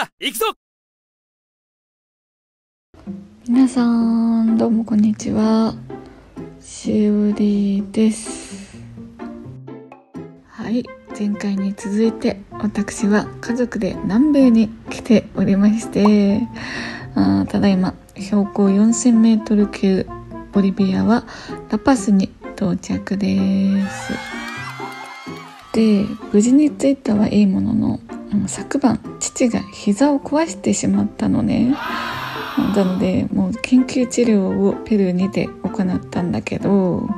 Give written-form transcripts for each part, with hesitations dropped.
さあ行くぞ。皆さんどうもこんにちは、しおりです。はい、前回に続いて私は家族で南米に来ておりまして、ただいま標高 4000m 級ボリビアはラパスに到着です。で、無事に着いたはいいものの、昨晩父が膝を壊してしまったのね。なのでもう緊急治療をペルーにて行ったんだけど、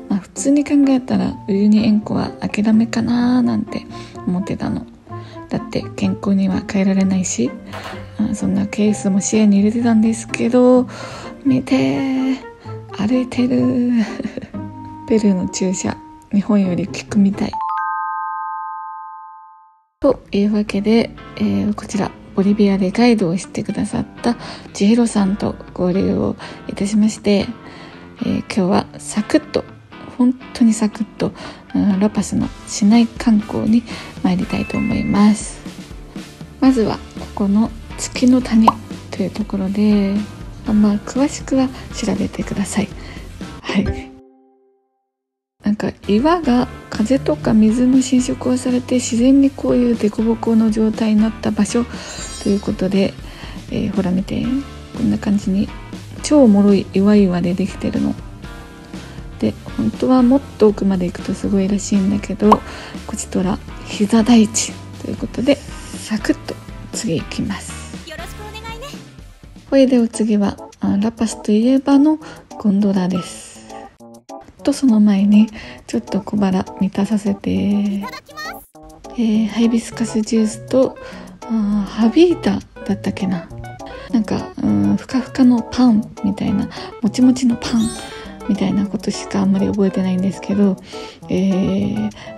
普通に考えたらウユニ塩湖は諦めかななんて思ってたの。だって健康には変えられないし、そんなケースも視野に入れてたんですけど、見て歩いてるペルーの注射日本より効くみたいというわけで、こちらボリビアでガイドをしてくださった千尋さんと合流をいたしまして、今日はサクッと本当にサクッと、ラパスの市内観光に参りたいと思います。まずはここの月の谷というところで、詳しくは調べてください。はい、なんか岩が風とか水の浸食をされて自然にこういう凸凹の状態になった場所ということで、ほら見て、こんな感じに超脆い岩でできてるので、本当はもっと奥まで行くとすごいらしいんだけど、こちとら膝大地ということでサクッと次行きます。よろしくお願いね。ほいでお次はラパスといえばのゴンドラです。とその前にちょっと小腹満たさせて、いただきます。ハイビスカスジュースとハビータだったっけな、なんかふかふかのパンみたいな、もちもちのパンみたいなことしかあんまり覚えてないんですけど、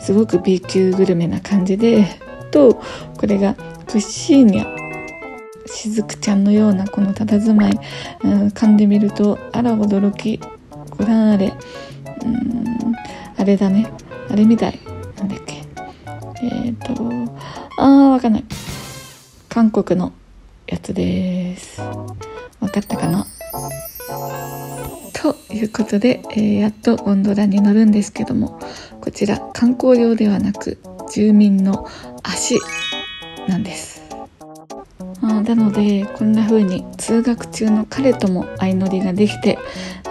すごく B 級グルメな感じで、とこれがクッシーニャ、しずくちゃんのようなこの佇まい、噛んでみるとあら驚き、ご覧あれ、あれだね、あれみたい、なんだっけ、わかんない、韓国のやつです。わかったかな。ということで、やっとゴンドラに乗るんですけども、こちら観光用ではなく住民の足なんです。なのでこんな風に通学中の彼とも相乗りができて、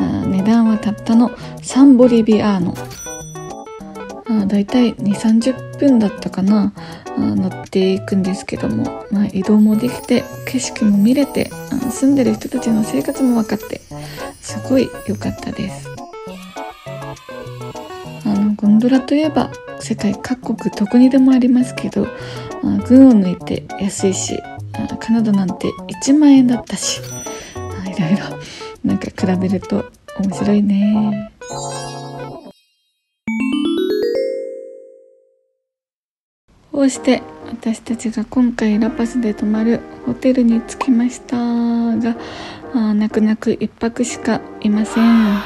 値段はたったの3ボリビアーノ、だいたい 2,30 分だったかな、乗っていくんですけども、移動もできて景色も見れて、住んでる人たちの生活も分かってすごい良かったです。ゴンドラといえば世界各国どこにでもありますけど、群を抜いて安いし、カナダなんて1万円だったし、いろいろなんか比べると面白いね。こうして私たちが今回ラパスで泊まるホテルに着きましたが、泣く泣く1泊しかいません。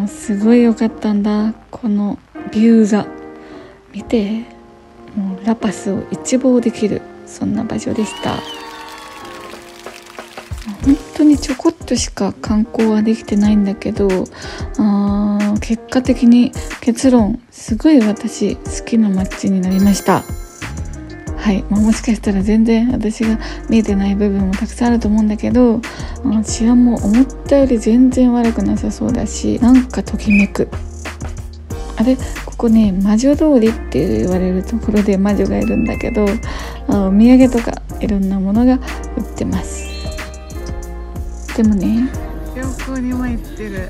すごい良かったんだ、このビューが。見て、もうラパスを一望できる、そんな場所でした。本当にちょこっとしか観光はできてないんだけど、結果的に結論、すごい私好きな街になりました。はい、もしかしたら全然私が見えてない部分もたくさんあると思うんだけど、治安も思ったより全然悪くなさそうだし、なんかときめく。あれ、ここね、魔女通りって言われるところで魔女がいるんだけど、お土産とかいろんなものが売ってます。でもね、旅行にも行ってる。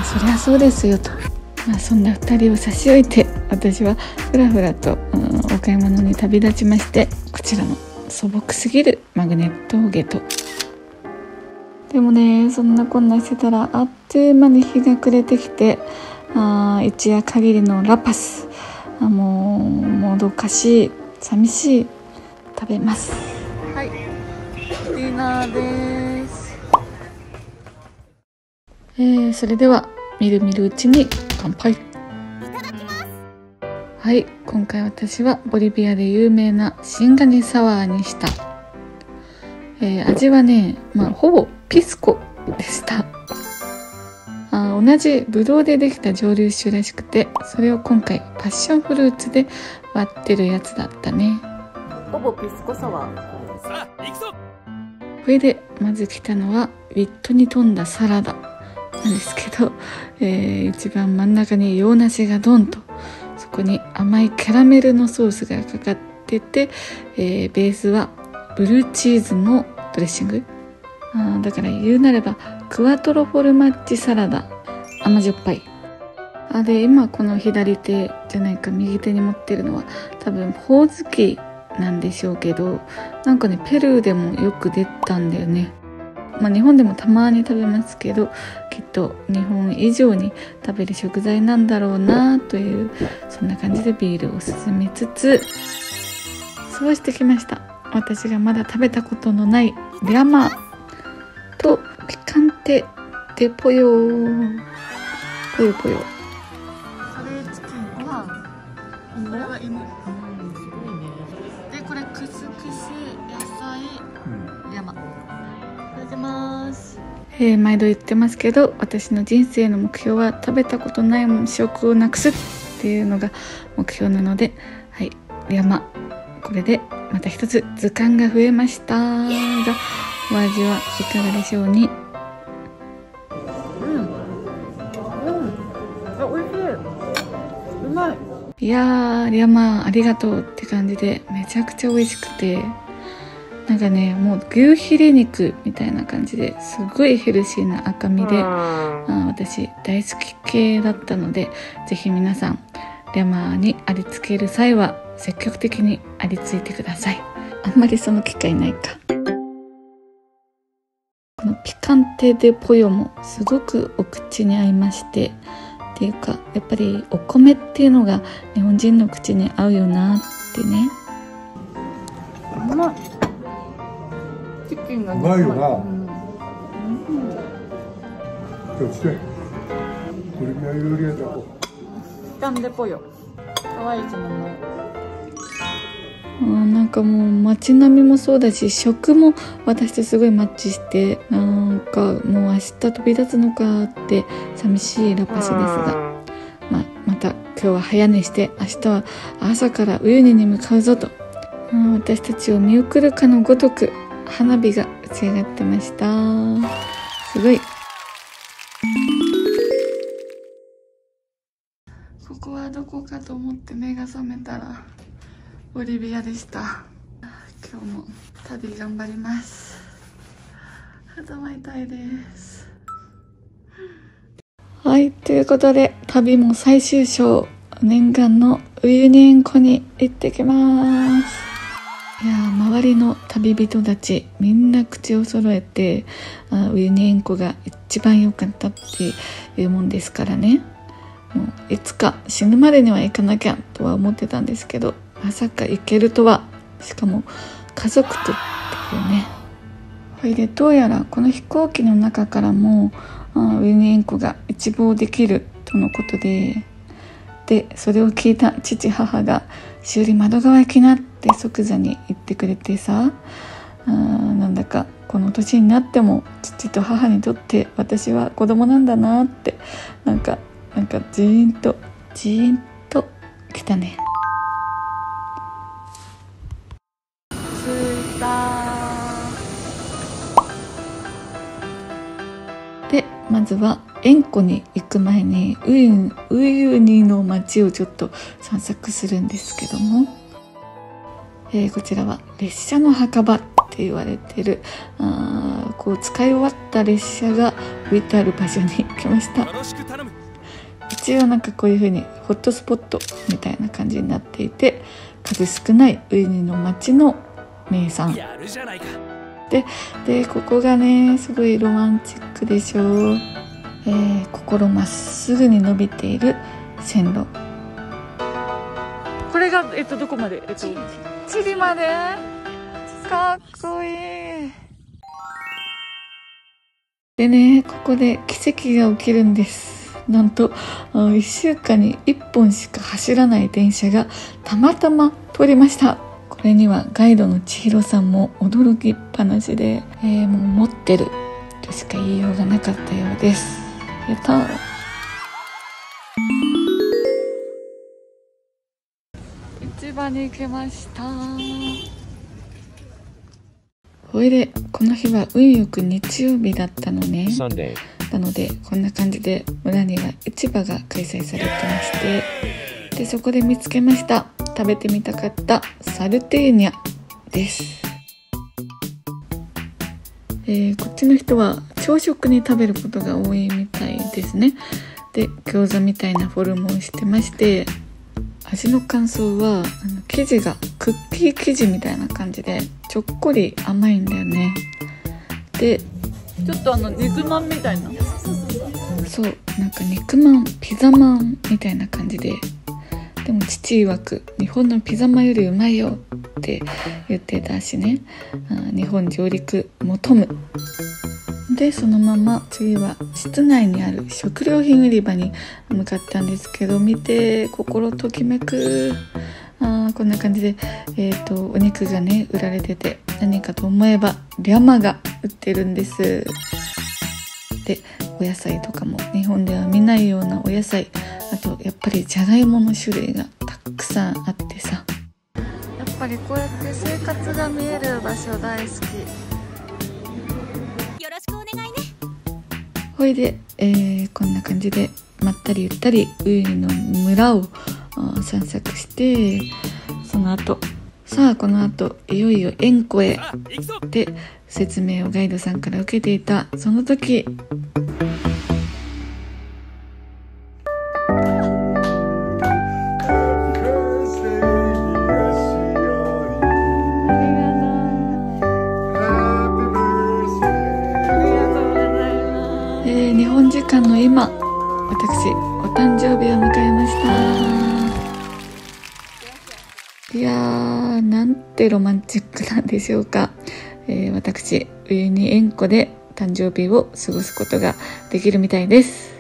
そりゃそうですよと。そんな2人を差し置いて、私はふらふらと、お買い物に旅立ちまして、こちらの素朴すぎるマグネットをゲット。でもね、そんなこんなしてたらあっという間に日が暮れてきて、一夜限りのラパス、もうもどかしい、寂しい。食べます。はい、ディナーです。それではみるみるうちに乾杯。いただきます。はい、今回私はボリビアで有名なシンガニサワーにした。味はね、ほぼピスコでした。同じブドウでできた蒸留酒らしくて、それを今回パッションフルーツで割ってるやつだったね。ほぼピスコサワー。さあ行くぞ。これでまず来たのはウィットに富んだサラダなんですけど、一番真ん中に洋梨がドンと、そこに甘いキャラメルのソースがかかってて、ベースはブルーチーズのドレッシング。だから言うなればクワトロフォルマッジサラダ、甘じょっぱい。で今この左手じゃないか右手に持ってるのは多分ほおずきなんでしょうけど、なんかねペルーでもよく出たんだよね。日本でもたまに食べますけど、きっと日本以上に食べる食材なんだろうなという、そんな感じでビールを進めつつそうしてきました。私がまだ食べたことのないリャマとピカンテデポヨポヨポヨ。カレーチキンご飯。これは芋。でこれクスクス野菜リャマ。いただきます。毎度言ってますけど、私の人生の目標は食べたことない食をなくすっていうのが目標なので、はい、リャマ。これでまた一つ図鑑が増えましたが、お味はいかがでしょうに。おいしい。うまい。いやー、リャマありがとうって感じでめちゃくちゃ美味しくて、なんかね、もう牛ヒレ肉みたいな感じですごいヘルシーな赤身で、私大好き系だったので、ぜひ皆さんリャマにありつける際は積極的にありついてください。あんまりその機会ないか。このピカンテデポヨもすごくお口に合いまして、っていうかやっぱりお米っていうのが日本人の口に合うよなってね。うまい。チキンがうまいよな。そしてこれが料理やだこ。ピカンテポヨ。可愛い字のね。なんかもう街並みもそうだし、食も私とすごいマッチして、なんかもう明日飛び立つのかって寂しいラパスですが、また今日は早寝して明日は朝からウユニに向かうぞと、私たちを見送るかのごとく花火が打ち上がってました。すごい。ここはどこかと思って目が覚めたらボリビアでした。今日も旅頑張ります。頭痛いです。はい、ということで旅も最終章、念願のウユニ塩湖に行ってきます。いやー、周りの旅人たちみんな口を揃えてウユニ塩湖が一番良かったっていうもんですからね。もういつか死ぬまでには行かなきゃとは思ってたんですけど、まさか行けるとは。しかも家族とっていうね。それでどうやらこの飛行機の中からもウユニ塩湖が一望できるとのことで、それを聞いた父母がしおり窓側行きなって即座に言ってくれてさ、なんだかこの年になっても父と母にとって私は子供なんだなって、なんかジーンときたね。でまずは塩湖に行く前にウユニの街をちょっと散策するんですけども、こちらは列車の墓場って言われてるこう使い終わった列車が置いてある場所に来ました。一応なんかこういう風にホットスポットみたいな感じになっていて、数少ないウユニの街の名産でここがねすごいロマンチックでしょ。心まっすぐに伸びている線路。これがどこまでチリまで。かっこいい。でね、ここで奇跡が起きるんです。なんと1週間に1本しか走らない電車がたまたま通りました。これにはガイドの千尋さんも驚きっぱなしで、もう持ってるとしか言いようがなかったようです。やったー。市場に行きました。ほいでこの日は運よく日曜日だったのね。なのでこんな感じで村には市場が開催されてまして、でそこで見つけました。食べてみたかったサルテーニャです。こっちの人は朝食に食べることが多いみたいですね。で餃子みたいなフォルムをしてまして、味の感想は生地がクッキー生地みたいな感じでちょっこり甘いんだよね。でちょっと肉まんみたいな、そうなんか肉まんピザまんみたいな感じで、でも父曰く日本のピザまんよりうまいよって言ってたしね、日本上陸求む。でそのまま次は室内にある食料品売り場に向かったんですけど、見て心ときめく。こんな感じで、お肉がね売られてて、何かと思えばリャマが売ってるんです。でお野菜とかも日本では見ないようなお野菜、あとやっぱりじゃがいもの種類がたくさんあってさ、やっぱりこうやって生活が見える場所大好き。よろしくお願いね。ほいで、こんな感じでまったりゆったりウユニの村を散策して、その後さあこの後いよいよ塩湖へって説明をガイドさんから受けていたその時、日本時間の今、私お誕生日を迎えました。いやーなんてロマンチックなんでしょうか。私ウユニ塩湖で誕生日を過ごすことができるみたいです。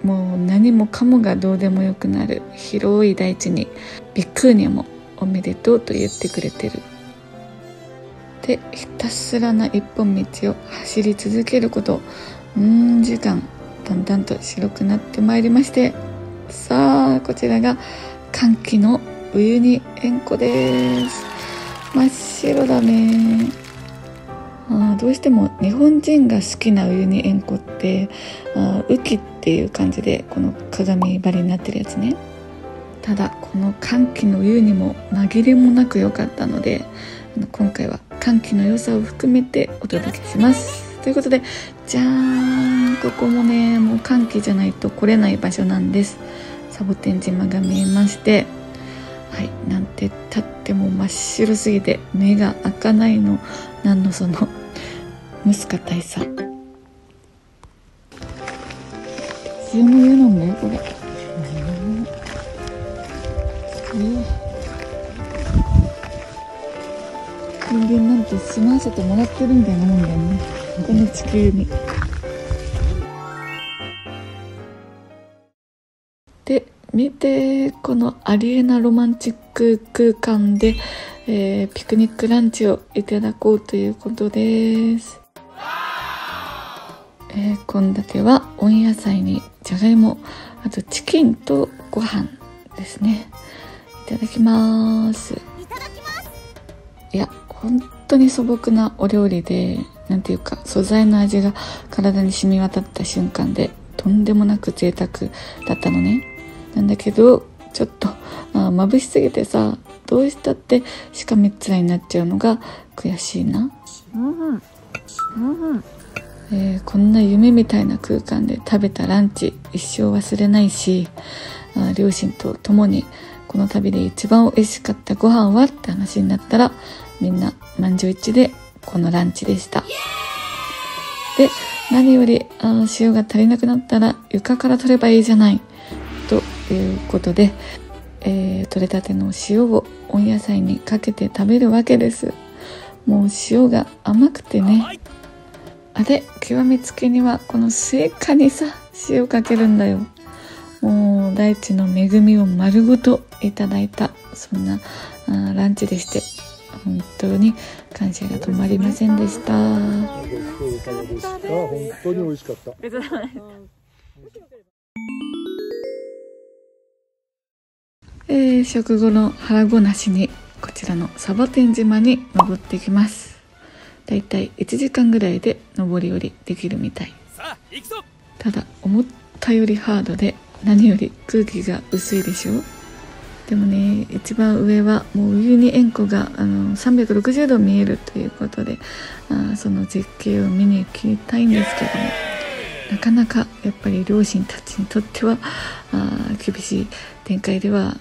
もう何もかもがどうでもよくなる広い大地にビックーニャもおめでとうと言ってくれてる。でひたすらな一本道を走り続けること時間だんだんと白くなってまいりまして、さあこちらが歓喜のウユニ塩湖です。真っ白だね。どうしても日本人が好きなウユニ塩湖って雨季っていう感じでこの鏡張りになってるやつね。ただこの歓喜のウユニも紛れもなく良かったので、今回は歓喜の良さを含めてお届けします。ということでじゃーん、ここもねもう歓喜じゃないと来れない場所なんです。サボテン島が見えまして、はい、なんて言ったっても真っ白すぎて目が開かないの、なんのそのムスカ大佐普通の湯なんだよこれ。人間なんて住まわせてもらってるみたいなもんだよね、この地球に。で見てこのありえなロマンチック空間で、ピクニックランチをいただこうということです。献立は温野菜にじゃがいも、あとチキンとご飯ですね。いただきます。いや本当に素朴なお料理で、なんていうか素材の味が体に染み渡った瞬間でとんでもなく贅沢だったのね。なんだけどちょっと眩しすぎてさ、どうしたってしかめっ面になっちゃうのが悔しいな。こんな夢みたいな空間で食べたランチ一生忘れないし、両親と共にこの旅で一番美味しかったご飯はって話になったら、みんな満場一致でこのランチでした。で何より塩が足りなくなったら床から取ればいいじゃないということで、取れたての塩を温野菜にかけて食べるわけです。もう塩が甘くてね、あれ極めつけにはこのスイカにさ塩かけるんだよ。もう大地の恵みを丸ごといただいた、そんなランチでして、本当に感謝が止まりませんでした。本当に美味しかった。食後の腹ごなしにこちらのサボテン島に登ってきます。だいたい1時間ぐらいで登り降りできるみたい。ただ思ったよりハードで、何より空気が薄いでしょ。でもね、一番上はもうウユニ塩湖が360度見えるということで、その絶景を見に行きたいんですけども、なかなかやっぱり両親たちにとっては厳しい展開では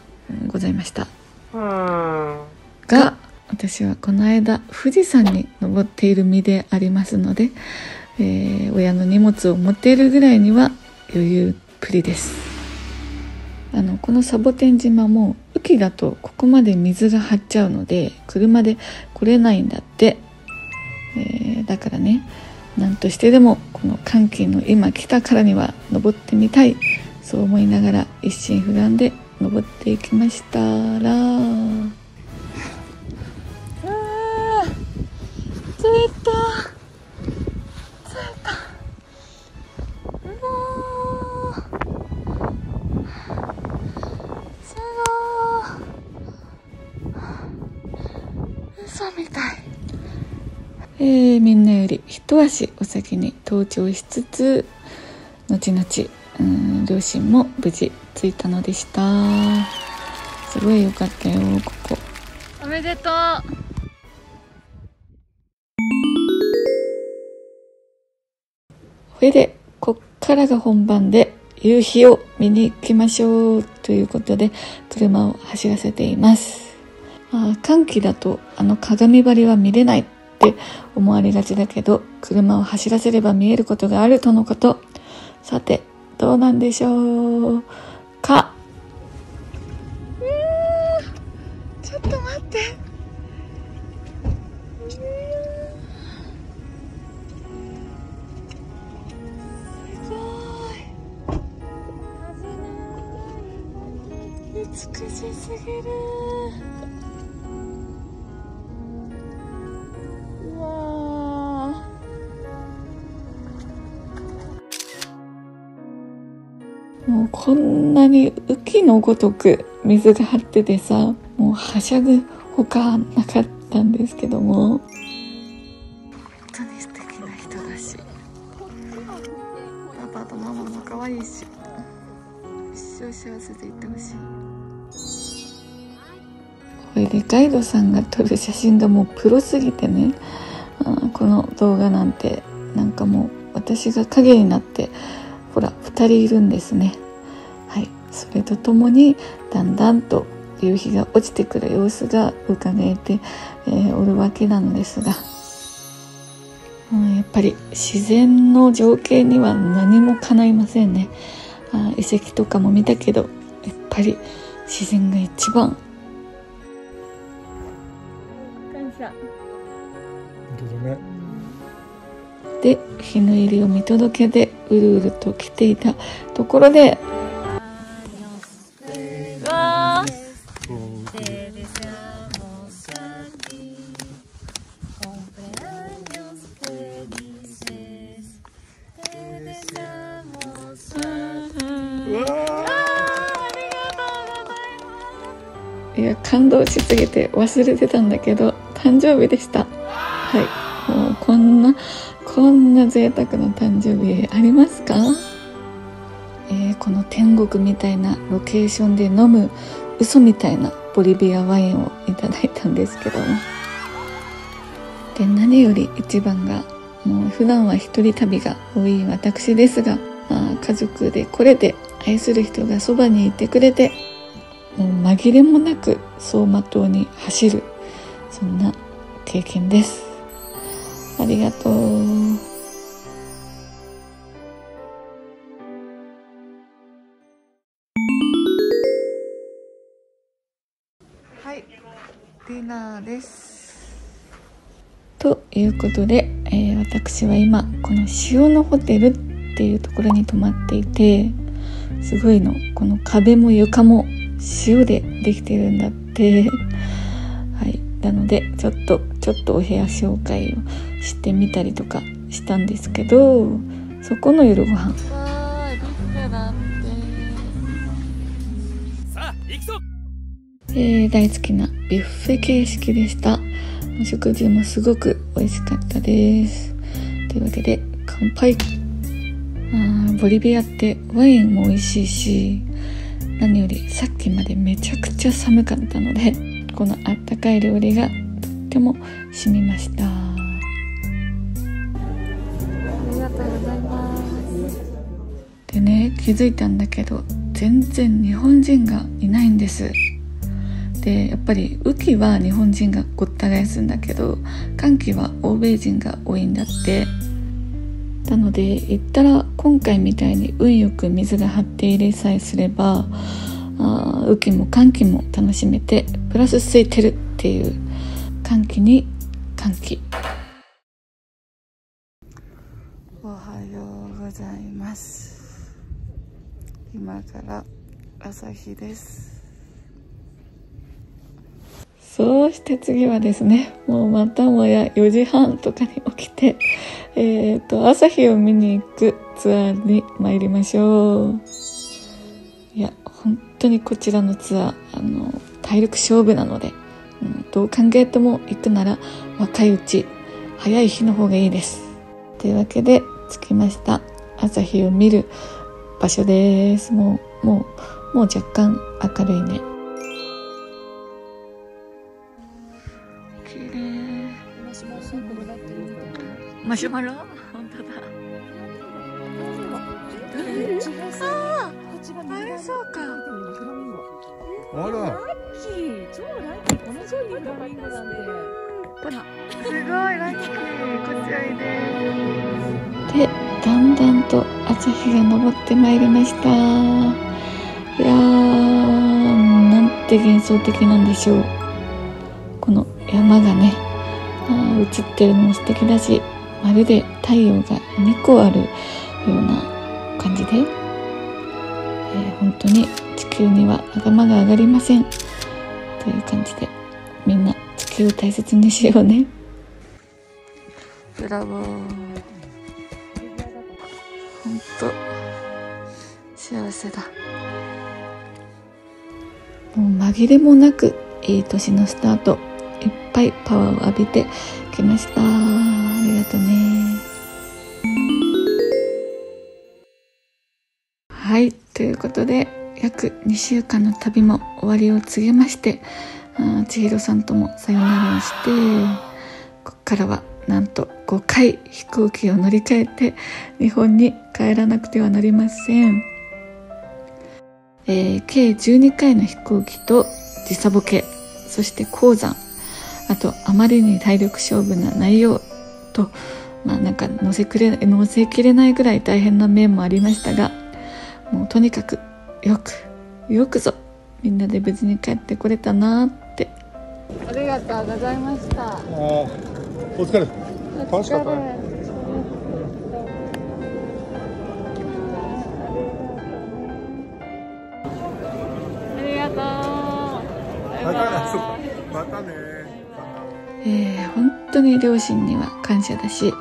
ございました。が、私はこの間富士山に登っている身でありますので、親の荷物を持っているぐらいには余裕っぷりです。このサボテン島も雨季だとここまで水が張っちゃうので車で来れないんだって、だからね、何としてでもこの寒気の今来たからには登ってみたい、そう思いながら一心不乱で登っていきましたら、着いた。嘘みたい。みんなより一足お先に登頂しつつ、後々両親も無事着いたのでした。すごい良かったよ、ここ。おめでとう。それでこっからが本番で、夕日を見に行きましょうということで車を走らせています。寒気だと鏡張りは見れないって思われがちだけど、車を走らせれば見えることがあるとのこと。さてどうなんでしょうか。ちょっと待って、すごい美しすぎる。うわー、もうこんなに雨季のごとく水が張っててさ、もうはしゃぐほかなかったんですけども、本当に素敵な人だし、パパとママも可愛いし、一生幸せでいてほしい。これでガイドさんが撮る写真がもうプロすぎてね、この動画なんてなんかもう私が影になって、ほら2人いるんですね。はい、それとともにだんだんと夕日が落ちてくる様子が伺えて、おるわけなのですが、やっぱり自然の情景には何もかないませんね。遺跡とかも見たけど、やっぱり自然が一番。感謝。本当だね。で、日の入りを見届けてうるうると来ていたところで、わー、いや、感動しすぎて忘れてたんだけど、誕生日でした。はい、もうこんな贅沢な誕生日ありますか？この天国みたいなロケーションで飲む嘘みたいなボリビアワインをいただいたんですけども、で何より一番が、もう普段は一人旅が多い私ですが、家族でこれで愛する人がそばにいてくれて、もう紛れもなく走馬灯に走る、そんな経験です。ありがとう。はい、ディナーです。ということで、私は今この塩のホテルっていうところに泊まっていて、すごいの。この壁も床も塩でできてるんだって。はい、なのでちょっとお部屋紹介をしてみたりとかしたんですけど、そこの夜ご飯大好きなビュッフェ形式でした。お食事もすごく美味しかったです。というわけで乾杯。ボリビアってワインも美味しいし、何よりさっきまでめちゃくちゃ寒かったので、このあったかい料理がとっても染みました。ありがとうございます。でね、気づいたんだけど全然日本人がいないんです。でやっぱり雨季は日本人がごった返すんだけど、乾季は欧米人が多いんだって。なので行ったら今回みたいに運よく水が張って入れさえすれば、雨季も乾季も楽しめて、プラス空いてるっていう、乾季に乾季。おはようございます。今から朝日です。そうして次はですね、もうまたもや4時半とかに起きて、朝日を見に行くツアーに参りましょう。いや、本当にこちらのツアー、体力勝負なので、どう考えても行くなら若いうち、早い日の方がいいです。というわけで着きました。朝日を見る場所です。もう若干明るいね。マシュマロ？本当だ。あれそうか。あら。超ラッキー、この商品のフラミンゴなんて。ほら、すごいラッキー。こちらいで。で、だんだんと朝日が昇ってまいりました。いやー、なんて幻想的なんでしょう。この山がね、映ってるのも素敵だし、まるで太陽が2個あるような感じで、本当に地球には頭が上がりませんという感じで、みんな地球を大切にしようね。ブラボー。本当幸せだ。もう紛れもなくいい年のスタート、いっぱいパワーを浴びてきました。ありがとうね。はい、ということで約2週間の旅も終わりを告げまして、千尋さんともさよならをして、ここからはなんと5回飛行機を乗り換えて日本に帰らなくてはなりません。計12回の飛行機と時差ボケ、そして高山、あとあまりに体力勝負な内容と、なんか乗せきれないぐらい大変な面もありましたが、もうとにかくよくぞみんなで無事に帰ってこれたなって。ありがとうございました。お疲れ。楽しかったね。ありがとう。またね。本当に両親には感謝だし、や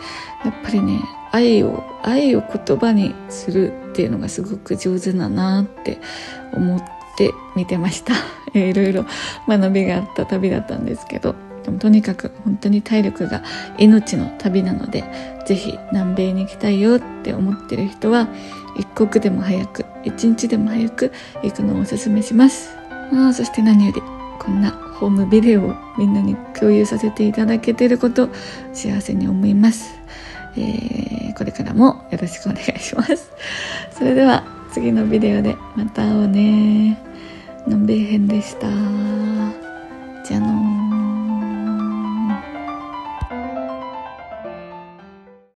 っぱりね、愛を言葉にするっていうのがすごく上手だなって思って見てました。いろいろ学びがあった旅だったんですけど、でもとにかく本当に体力が命の旅なので、ぜひ南米に行きたいよって思ってる人は一刻でも早く、一日でも早く行くのをおすすめします。そして何よりこんなホームビデオをみんなに共有させていただけていること幸せに思います。これからもよろしくお願いします。それでは次のビデオでまた会おうね。のんべい編でした。じゃあのー。